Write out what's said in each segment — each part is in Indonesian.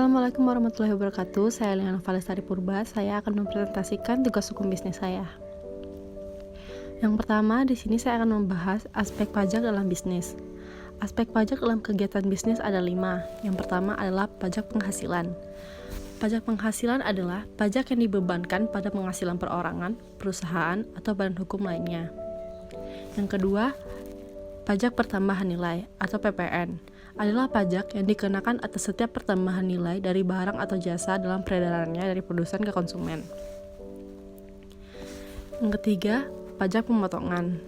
Assalamualaikum warahmatullahi wabarakatuh. Saya Liana Valestari Purba. Saya akan mempresentasikan tugas hukum bisnis saya. Yang pertama, di sini saya akan membahas aspek pajak dalam bisnis. Aspek pajak dalam kegiatan bisnis ada 5. Yang pertama adalah pajak penghasilan. Pajak penghasilan adalah pajak yang dibebankan pada penghasilan perorangan, perusahaan, atau badan hukum lainnya. Yang kedua, pajak pertambahan nilai atau PPN adalah pajak yang dikenakan atas setiap pertambahan nilai dari barang atau jasa dalam peredarannya dari produsen ke konsumen. Yang ketiga, pajak pemotongan.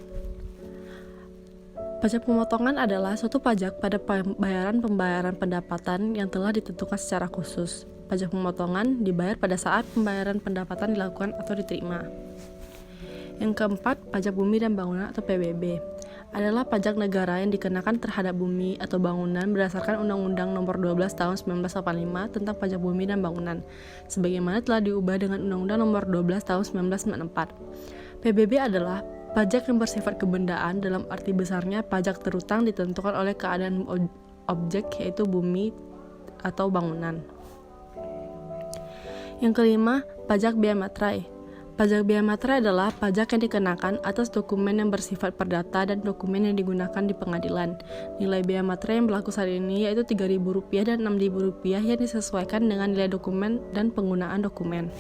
Pajak pemotongan adalah suatu pajak pada pembayaran pendapatan yang telah ditentukan secara khusus. Pajak pemotongan dibayar pada saat pembayaran pendapatan dilakukan atau diterima. Yang keempat, pajak bumi dan bangunan atau PBB adalah pajak negara yang dikenakan terhadap bumi atau bangunan berdasarkan Undang-Undang Nomor 12 Tahun 1985 tentang pajak bumi dan bangunan, sebagaimana telah diubah dengan Undang-Undang Nomor 12 Tahun 1994. PBB adalah pajak yang bersifat kebendaan dalam arti besarnya pajak terutang ditentukan oleh keadaan objek yaitu bumi atau bangunan. Yang kelima, pajak bea materai. Pajak bea materai adalah pajak yang dikenakan atas dokumen yang bersifat perdata dan dokumen yang digunakan di pengadilan. Nilai bea materai yang berlaku saat ini yaitu Rp3.000 dan Rp6.000 yang disesuaikan dengan nilai dokumen dan penggunaan dokumen.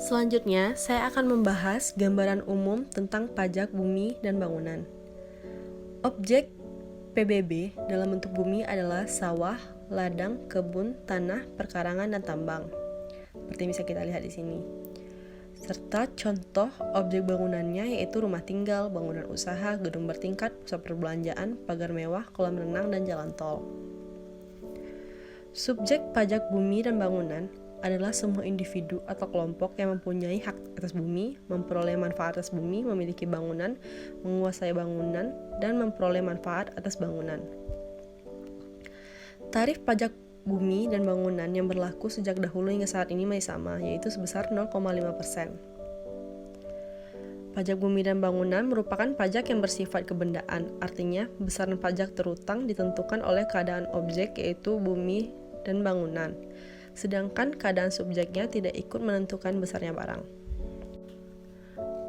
Selanjutnya, saya akan membahas gambaran umum tentang pajak bumi dan bangunan. Objek PBB dalam bentuk bumi adalah sawah, ladang, kebun, tanah, perkarangan, dan tambang. Seperti bisa kita lihat di sini. Serta contoh objek bangunannya yaitu rumah tinggal, bangunan usaha, gedung bertingkat, pusat perbelanjaan, pagar mewah, kolam renang, dan jalan tol. Subjek pajak bumi dan bangunan adalah semua individu atau kelompok yang mempunyai hak atas bumi, memperoleh manfaat atas bumi, memiliki bangunan, menguasai bangunan, dan memperoleh manfaat atas bangunan. Tarif pajak bumi dan bangunan yang berlaku sejak dahulu hingga saat ini masih sama, yaitu sebesar 0,5%. Pajak bumi dan bangunan merupakan pajak yang bersifat kebendaan, artinya besaran pajak terutang ditentukan oleh keadaan objek yaitu bumi dan bangunan, sedangkan keadaan subjeknya tidak ikut menentukan besarnya barang.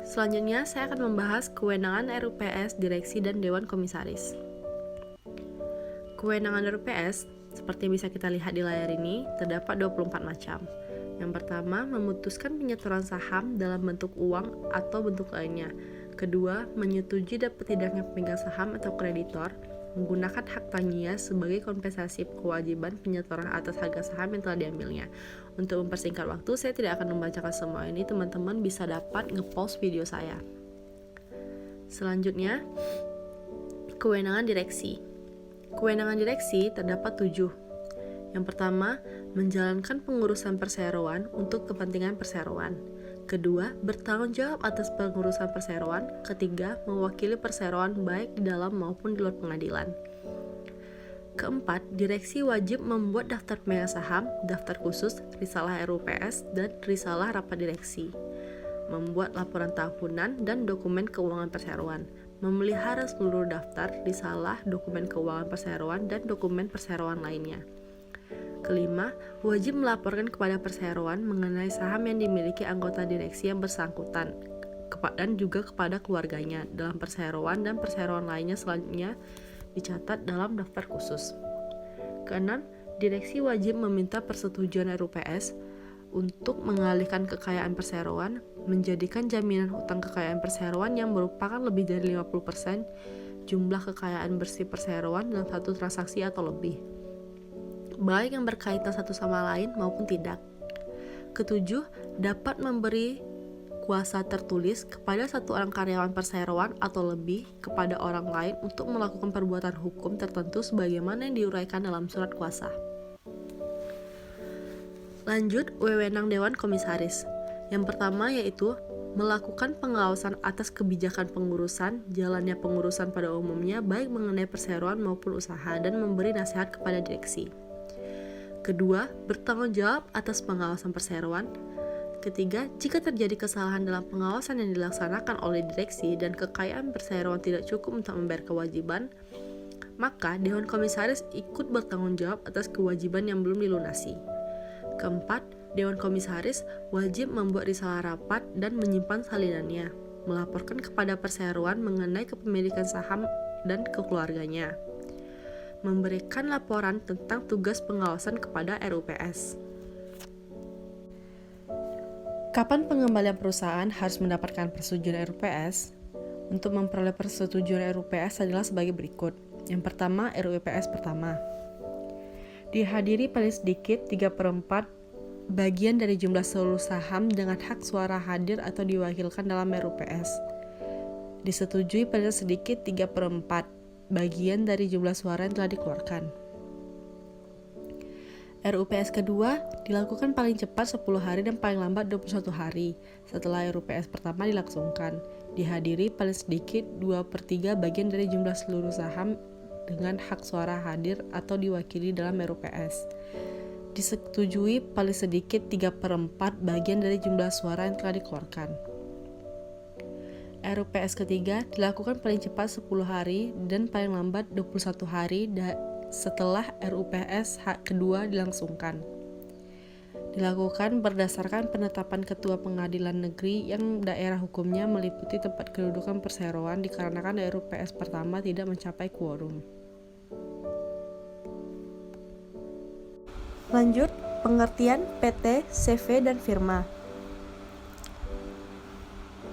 Selanjutnya, saya akan membahas kewenangan RUPS, direksi, dan Dewan Komisaris. Kewenangan RUPS seperti bisa kita lihat di layar ini, terdapat 24 macam. Yang pertama, memutuskan penyetoran saham dalam bentuk uang atau bentuk lainnya. Kedua, menyetujui dapat tidaknya pemegang saham atau kreditor menggunakan hak tangnya sebagai kompensasi kewajiban penyetoran atas harga saham yang telah diambilnya. Untuk mempersingkat waktu, saya tidak akan membacakan semua ini, teman-teman bisa dapat nge-pause video saya. Selanjutnya, kewenangan direksi. Kewenangan direksi terdapat 7. Yang pertama, menjalankan pengurusan perseroan untuk kepentingan perseroan. Kedua, bertanggung jawab atas pengurusan perseroan. Ketiga, mewakili perseroan baik di dalam maupun di luar pengadilan. Keempat, direksi wajib membuat daftar pemegang saham, daftar khusus, risalah RUPS, dan risalah rapat direksi. Membuat laporan tahunan dan dokumen keuangan perseroan. Memelihara seluruh daftar, risalah, dokumen keuangan perseroan, dan dokumen perseroan lainnya. Kelima, wajib melaporkan kepada perseroan mengenai saham yang dimiliki anggota direksi yang bersangkutan dan juga kepada keluarganya dalam perseroan dan perseroan lainnya selanjutnya dicatat dalam daftar khusus. Keenam, direksi wajib meminta persetujuan RUPS untuk mengalihkan kekayaan perseroan, menjadikan jaminan hutang kekayaan perseroan yang merupakan lebih dari 50% jumlah kekayaan bersih perseroan dalam satu transaksi atau lebih, baik yang berkaitan satu sama lain maupun tidak. Ketujuh, dapat memberi kuasa tertulis kepada satu orang karyawan perseroan atau lebih kepada orang lain untuk melakukan perbuatan hukum tertentu sebagaimana yang diuraikan dalam surat kuasa. Lanjut, wewenang Dewan Komisaris. Yang pertama yaitu melakukan pengawasan atas kebijakan pengurusan, jalannya pengurusan pada umumnya baik mengenai perseroan maupun usaha dan memberi nasihat kepada direksi. Kedua, bertanggung jawab atas pengawasan perseroan. Ketiga, jika terjadi kesalahan dalam pengawasan yang dilaksanakan oleh direksi dan kekayaan perseroan tidak cukup untuk membayar kewajiban, maka Dewan Komisaris ikut bertanggung jawab atas kewajiban yang belum dilunasi. Keempat, Dewan Komisaris wajib membuat risalah rapat dan menyimpan salinannya, melaporkan kepada perseroan mengenai kepemilikan saham dan kekeluarganya, memberikan laporan tentang tugas pengawasan kepada RUPS. Kapan pengembalian perusahaan harus mendapatkan persetujuan RUPS? Untuk memperoleh persetujuan RUPS adalah sebagai berikut. Yang pertama, RUPS pertama. Dihadiri paling sedikit 3/4 bagian dari jumlah seluruh saham dengan hak suara hadir atau diwakilkan dalam RUPS. Disetujui paling sedikit 3/4 bagian dari jumlah suara yang telah dikeluarkan. RUPS kedua dilakukan paling cepat 10 hari dan paling lambat 21 hari setelah RUPS pertama dilangsungkan. Dihadiri paling sedikit 2/3 bagian dari jumlah seluruh saham dengan hak suara hadir atau diwakili dalam RUPS. Disetujui paling sedikit 3/4 bagian dari jumlah suara yang telah dikeluarkan. RUPS ketiga dilakukan paling cepat 10 hari dan paling lambat 21 hari setelah RUPS kedua dilangsungkan. Dilakukan berdasarkan penetapan Ketua Pengadilan Negeri yang daerah hukumnya meliputi tempat kedudukan perseroan dikarenakan RUPS pertama tidak mencapai quorum. Lanjut, pengertian PT, CV, dan firma.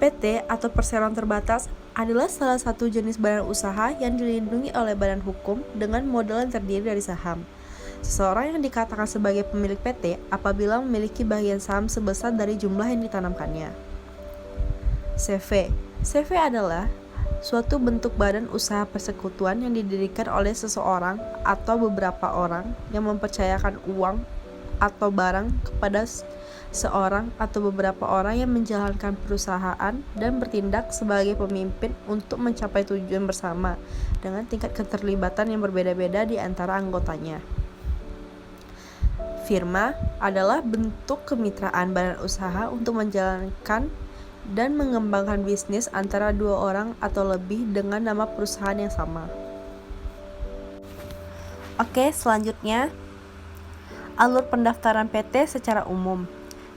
PT atau perseroan terbatas adalah salah satu jenis badan usaha yang dilindungi oleh badan hukum dengan modal yang terdiri dari saham. Seseorang yang dikatakan sebagai pemilik PT apabila memiliki bagian saham sebesar dari jumlah yang ditanamkannya. CV. CV adalah suatu bentuk badan usaha persekutuan yang didirikan oleh seseorang atau beberapa orang yang mempercayakan uang atau barang kepada seorang atau beberapa orang yang menjalankan perusahaan dan bertindak sebagai pemimpin untuk mencapai tujuan bersama dengan tingkat keterlibatan yang berbeda-beda di antara anggotanya. Firma adalah bentuk kemitraan badan usaha untuk menjalankan dan mengembangkan bisnis antara dua orang atau lebih dengan nama perusahaan yang sama. Oke, selanjutnya alur pendaftaran PT secara umum.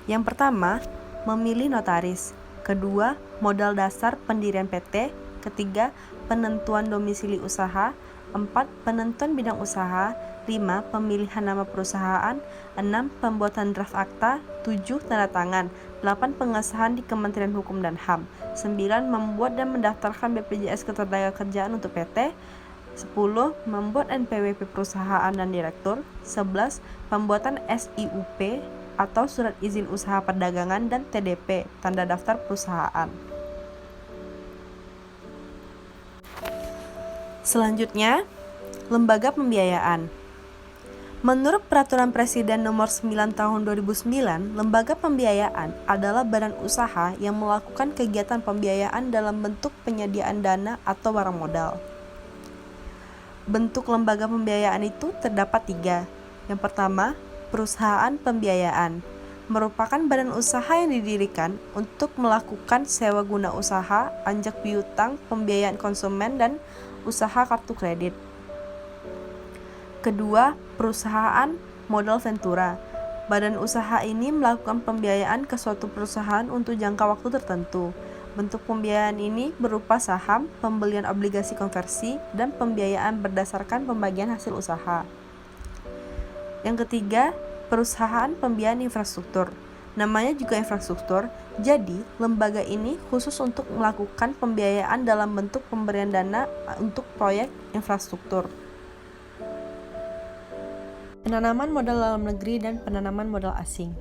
Yang pertama, memilih notaris. Kedua, modal dasar pendirian PT. Ketiga, penentuan domisili usaha. 4. Penentuan bidang usaha. 5. Pemilihan nama perusahaan. 6. Pembuatan draft akta. 7. Tanda tangan. 8. Pengesahan di Kementerian Hukum dan HAM. 9. Membuat dan mendaftarkan BPJS Ketenagakerjaan untuk PT. 10. Membuat NPWP perusahaan dan direktur. 11. Pembuatan SIUP atau Surat Izin Usaha Perdagangan dan TDP, Tanda Daftar Perusahaan. Selanjutnya, lembaga pembiayaan. Menurut Peraturan Presiden Nomor 9 Tahun 2009, lembaga pembiayaan adalah badan usaha yang melakukan kegiatan pembiayaan dalam bentuk penyediaan dana atau barang modal. Bentuk lembaga pembiayaan itu terdapat 3. Yang pertama, perusahaan pembiayaan merupakan badan usaha yang didirikan untuk melakukan sewa guna usaha, anjak piutang, pembiayaan konsumen, dan usaha kartu kredit. Kedua, perusahaan modal ventura. Badan usaha ini melakukan pembiayaan ke suatu perusahaan untuk jangka waktu tertentu. Bentuk pembiayaan ini berupa saham, pembelian obligasi konversi, dan pembiayaan berdasarkan pembagian hasil usaha. Yang ketiga, perusahaan pembiayaan infrastruktur. Namanya juga infrastruktur, jadi lembaga ini khusus untuk melakukan pembiayaan dalam bentuk pemberian dana untuk proyek infrastruktur. Penanaman modal dalam negeri dan penanaman modal asing.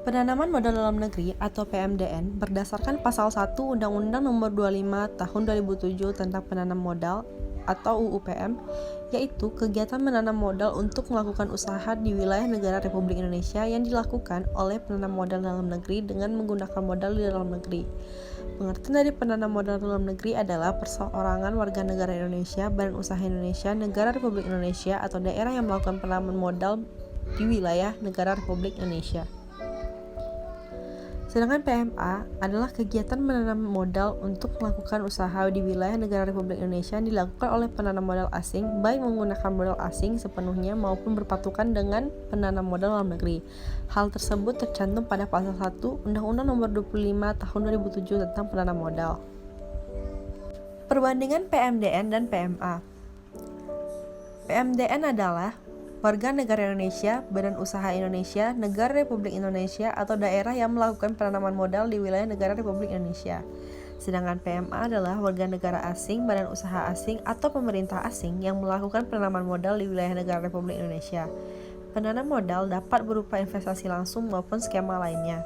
Penanaman modal dalam negeri atau PMDN berdasarkan pasal 1 Undang-Undang Nomor 25 Tahun 2007 tentang penanam modal atau UU-PM, yaitu kegiatan menanam modal untuk melakukan usaha di wilayah negara Republik Indonesia yang dilakukan oleh penanam modal dalam negeri dengan menggunakan modal di dalam negeri. Pengertian dari penanam modal dalam negeri adalah perseorangan warga negara Indonesia, badan usaha Indonesia, negara Republik Indonesia, atau daerah yang melakukan penanaman modal di wilayah negara Republik Indonesia. Sedangkan PMA adalah kegiatan menanam modal untuk melakukan usaha di wilayah negara Republik Indonesia yang dilakukan oleh penanam modal asing, baik menggunakan modal asing sepenuhnya maupun berpatukan dengan penanam modal dalam negeri. Hal tersebut tercantum pada pasal 1 Undang-Undang Nomor 25 Tahun 2007 tentang penanam modal. Perbandingan PMDN dan PMA. PMDN adalah warga negara Indonesia, badan usaha Indonesia, negara Republik Indonesia, atau daerah yang melakukan penanaman modal di wilayah negara Republik Indonesia. Sedangkan PMA adalah warga negara asing, badan usaha asing, atau pemerintah asing yang melakukan penanaman modal di wilayah negara Republik Indonesia. Penanam modal dapat berupa investasi langsung maupun skema lainnya.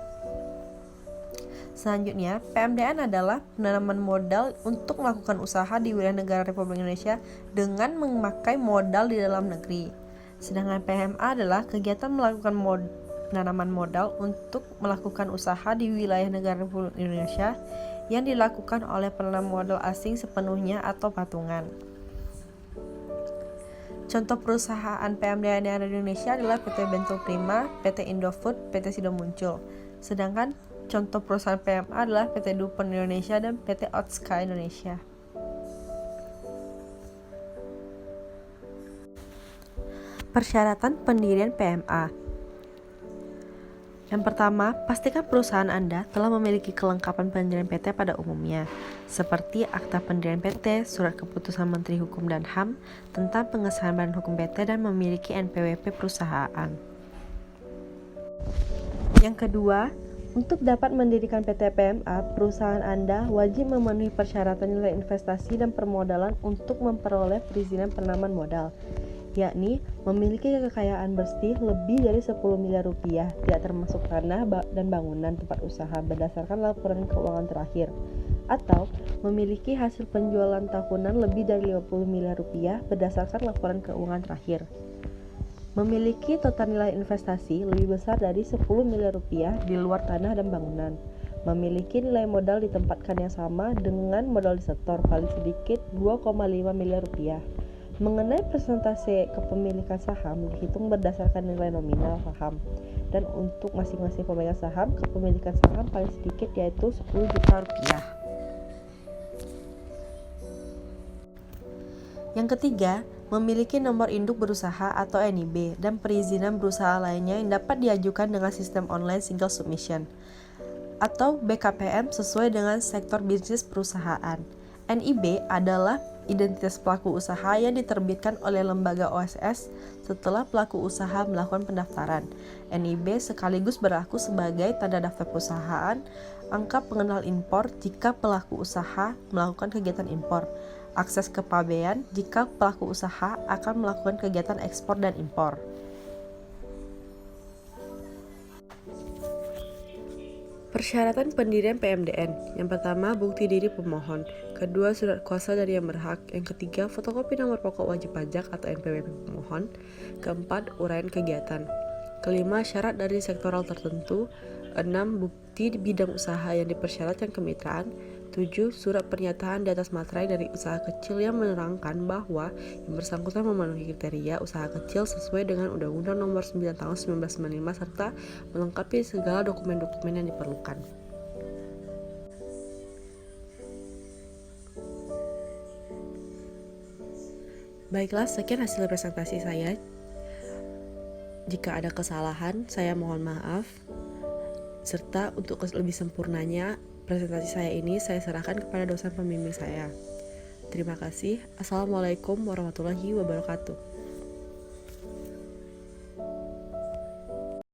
Selanjutnya, PMDN adalah penanaman modal untuk melakukan usaha di wilayah negara Republik Indonesia dengan memakai modal di dalam negeri. Sedangkan PMA adalah kegiatan melakukan penanaman modal untuk melakukan usaha di wilayah negara Republik Indonesia yang dilakukan oleh penanam modal asing sepenuhnya atau patungan. Contoh perusahaan PMDN yang ada di Indonesia adalah PT Bentul Prima, PT Indofood, PT Sido Muncul. Sedangkan contoh perusahaan PMA adalah PT DuPont Indonesia dan PT Otska Indonesia. Persyaratan pendirian PMA. Yang pertama, pastikan perusahaan Anda telah memiliki kelengkapan pendirian PT pada umumnya, seperti akta pendirian PT, surat keputusan Menteri Hukum dan HAM tentang pengesahan Badan Hukum PT, dan memiliki NPWP perusahaan. Yang kedua, untuk dapat mendirikan PT PMA, perusahaan Anda wajib memenuhi persyaratan nilai investasi dan permodalan untuk memperoleh perizinan penanaman modal, yakni memiliki kekayaan bersih lebih dari 10 miliar rupiah, tidak termasuk tanah dan bangunan tempat usaha berdasarkan laporan keuangan terakhir, atau memiliki hasil penjualan tahunan lebih dari 50 miliar rupiah berdasarkan laporan keuangan terakhir. Memiliki total nilai investasi lebih besar dari 10 miliar rupiah di luar tanah dan bangunan. Memiliki nilai modal ditempatkan yang sama dengan modal disetor paling sedikit 2,5 miliar rupiah. Mengenai persentase kepemilikan saham dihitung berdasarkan nilai nominal saham, dan untuk masing-masing pemegang saham, kepemilikan saham paling sedikit yaitu 10 juta rupiah. Yang ketiga, memiliki nomor induk berusaha atau NIB dan perizinan berusaha lainnya yang dapat diajukan dengan sistem online single submission atau BKPM sesuai dengan sektor bisnis perusahaan. NIB adalah identitas pelaku usaha yang diterbitkan oleh lembaga OSS setelah pelaku usaha melakukan pendaftaran. NIB sekaligus berlaku sebagai tanda daftar perusahaan, angka pengenal impor jika pelaku usaha melakukan kegiatan impor, akses kepabean jika pelaku usaha akan melakukan kegiatan ekspor dan impor. Persyaratan pendirian PMDN. Yang pertama, bukti diri pemohon. Kedua, surat kuasa dari yang berhak. Yang ketiga, fotokopi nomor pokok wajib pajak atau NPWP pemohon. Keempat, uraian kegiatan. Kelima, syarat dari sektoral tertentu. 6, bukti bidang usaha yang dipersyaratkan kemitraan. 7, surat pernyataan di atas materai dari usaha kecil yang menerangkan bahwa yang bersangkutan memenuhi kriteria usaha kecil sesuai dengan Undang-Undang Nomor 9 Tahun 1995 serta melengkapi segala dokumen-dokumen yang diperlukan. Baiklah, sekian hasil presentasi saya. Jika ada kesalahan, saya mohon maaf. Serta untuk lebih sempurnanya, presentasi saya ini saya serahkan kepada dosen pembimbing saya. Terima kasih. Assalamualaikum warahmatullahi wabarakatuh.